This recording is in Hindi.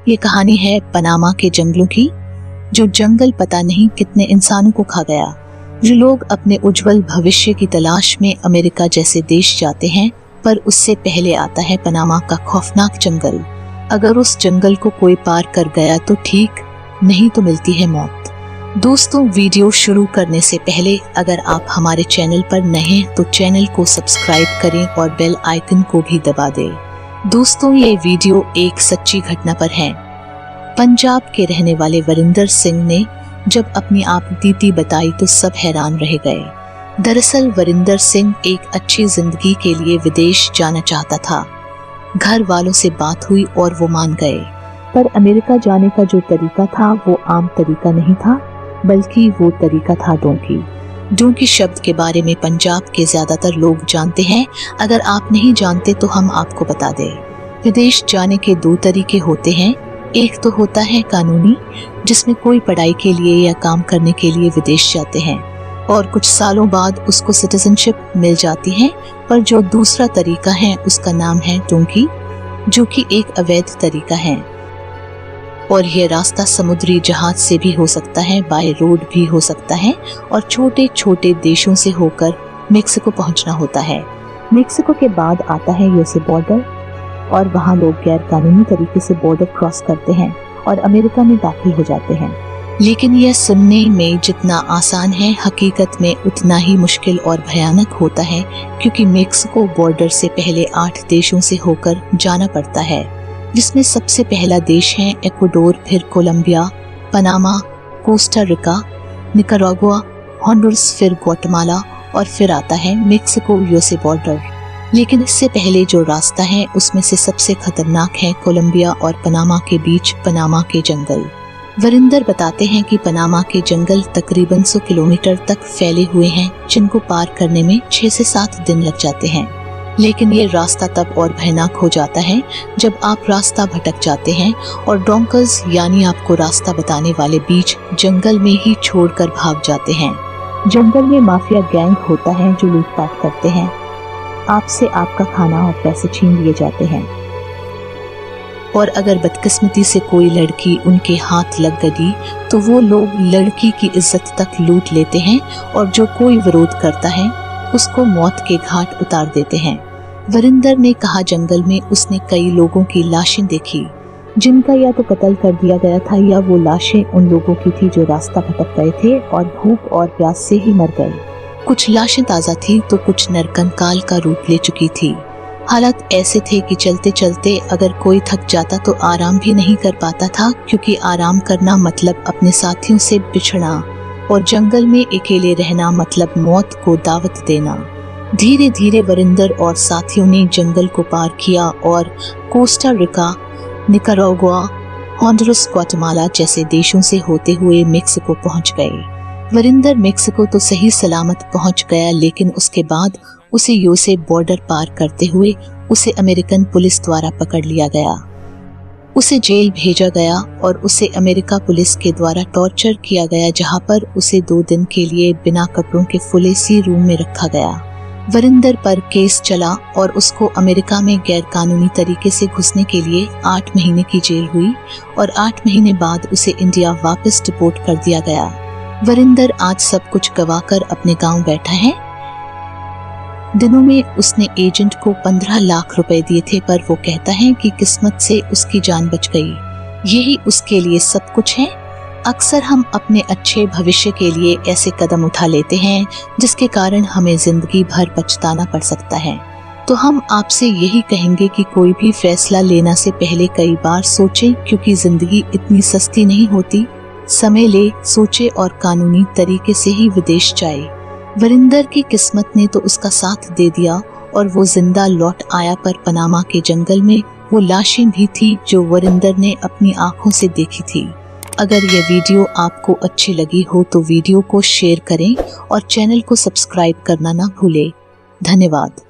ये कहानी है पनामा के जंगलों की। जो जंगल पता नहीं कितने इंसानों को खा गया। जो लोग अपने उज्जवल भविष्य की तलाश में अमेरिका जैसे देश जाते हैं, पर उससे पहले आता है पनामा का खौफनाक जंगल। अगर उस जंगल को कोई पार कर गया तो ठीक, नहीं तो मिलती है मौत। दोस्तों, वीडियो शुरू करने से पहले अगर आप हमारे चैनल पर नए हैं तो चैनल को सब्सक्राइब करें और बेल आइकन को भी दबा दें। दोस्तों, ये वीडियो एक सच्ची घटना पर है। पंजाब के रहने वाले वरिंदर सिंह ने जब अपनी आपबीती बताई तो सब हैरान रह गए। दरअसल वरिंदर सिंह एक अच्छी जिंदगी के लिए विदेश जाना चाहता था। घर वालों से बात हुई और वो मान गए, पर अमेरिका जाने का जो तरीका था वो आम तरीका नहीं था, बल्कि वो तरीका था डोंकी। डोंकी शब्द के बारे में पंजाब के ज्यादातर लोग जानते हैं। अगर आप नहीं जानते तो हम आपको बता दें। विदेश जाने के दो तरीके होते हैं। एक तो होता है कानूनी, जिसमें कोई पढ़ाई के लिए या काम करने के लिए विदेश जाते हैं और कुछ सालों बाद उसको सिटीजनशिप मिल जाती है। पर जो दूसरा तरीका है उसका नाम है डोंकी, जो कि एक अवैध तरीका है। और यह रास्ता समुद्री जहाज से भी हो सकता है, बाय रोड भी हो सकता है और छोटे छोटे देशों से होकर मेक्सिको पहुंचना होता है। मेक्सिको के बाद आता है यूएसए बॉर्डर और वहां लोग गैर कानूनी तरीके से बॉर्डर क्रॉस करते हैं और अमेरिका में दाखिल हो जाते हैं। लेकिन यह सुनने में जितना आसान है, हकीकत में उतना ही मुश्किल और भयानक होता है, क्योंकि मेक्सिको बॉर्डर से पहले 8 देशों से होकर जाना पड़ता है, जिसमें सबसे पहला देश है इक्वाडोर, फिर Colombia, Panama, Costa Rica, Nicaragua, Honduras, फिर ग्वाटेमाला और फिर आता है मेक्सिको यूएसए बॉर्डर। लेकिन इससे पहले जो रास्ता है उसमें से सबसे खतरनाक है कोलंबिया और पनामा के बीच पनामा के जंगल। वरिंदर बताते हैं कि पनामा के जंगल तकरीबन 100 किलोमीटर तक फैले हुए हैं, जिनको पार करने में 6 से 7 दिन लग जाते हैं। लेकिन ये रास्ता तब और भयानक हो जाता है जब आप रास्ता भटक जाते हैं और डोंकर्स यानी आपको रास्ता बताने वाले बीच जंगल में ही छोड़कर भाग जाते हैं। जंगल में माफिया गैंग होता है जो लूटपाट करते हैं। आपसे आपका खाना और पैसे छीन लिए जाते हैं और अगर बदकिस्मती से कोई लड़की उनके हाथ लग गई तो वो लोग लड़की की इज्जत तक लूट लेते हैं और जो कोई विरोध करता है उसको मौत के घाट उतार देते हैं। वरिंदर ने कहा, जंगल में उसने कई लोगों की लाशें देखी, जिनका या तो कत्ल कर दिया गया था या वो लाशें उन लोगों की थी जो रास्ता भटक गए थे और भूख और प्यास से ही मर गए। कुछ लाशें ताज़ा थी तो कुछ नरकंकाल का रूप ले चुकी थी। हालात ऐसे थे कि चलते चलते अगर कोई थक जाता तो आराम भी नहीं कर पाता था, क्योंकि आराम करना मतलब अपने साथियों से बिछड़ना और जंगल में अकेले रहना मतलब मौत को दावत देना। धीरे धीरे वरिंदर और साथियों ने जंगल को पार किया और Costa Rica, Nicaragua, Honduras, Guatemala जैसे देशों से होते हुए मेक्सिको पहुंच गए। वरिंदर मेक्सिको तो सही सलामत पहुंच गया, लेकिन उसके बाद उसे यूएसए बॉर्डर पार करते हुए उसे अमेरिकन पुलिस द्वारा पकड़ लिया गया। उसे जेल भेजा गया और उसे अमेरिका पुलिस के द्वारा टॉर्चर किया गया, जहां पर उसे 2 दिन के लिए बिना कपड़ों के फुल एसी रूम में रखा गया। वरिंदर पर केस चला और उसको अमेरिका में गैर कानूनी तरीके से घुसने के लिए 8 महीने की जेल हुई और 8 महीने बाद उसे इंडिया वापस डिपोर्ट कर दिया गया। वरिंदर आज सब कुछ गवाकर अपने गांव बैठा है। दिनों में उसने एजेंट को 15 लाख रुपए दिए थे, पर वो कहता है कि किस्मत से उसकी जान बच गई। यही उसके लिए सब कुछ है। अक्सर हम अपने अच्छे भविष्य के लिए ऐसे कदम उठा लेते हैं जिसके कारण हमें जिंदगी भर पछताना पड़ सकता है। तो हम आपसे यही कहेंगे कि कोई भी फैसला लेना से पहले कई बार सोचें, क्योंकि जिंदगी इतनी सस्ती नहीं होती। समय ले, सोचे और कानूनी तरीके से ही विदेश जाए। वरिंदर की किस्मत ने तो उसका साथ दे दिया और वो जिंदा लौट आया, पर पनामा के जंगल में वो लाशें भी थी जो वरिंदर ने अपनी आंखों से देखी थी। अगर यह वीडियो आपको अच्छी लगी हो तो वीडियो को शेयर करें और चैनल को सब्सक्राइब करना ना भूलें। धन्यवाद।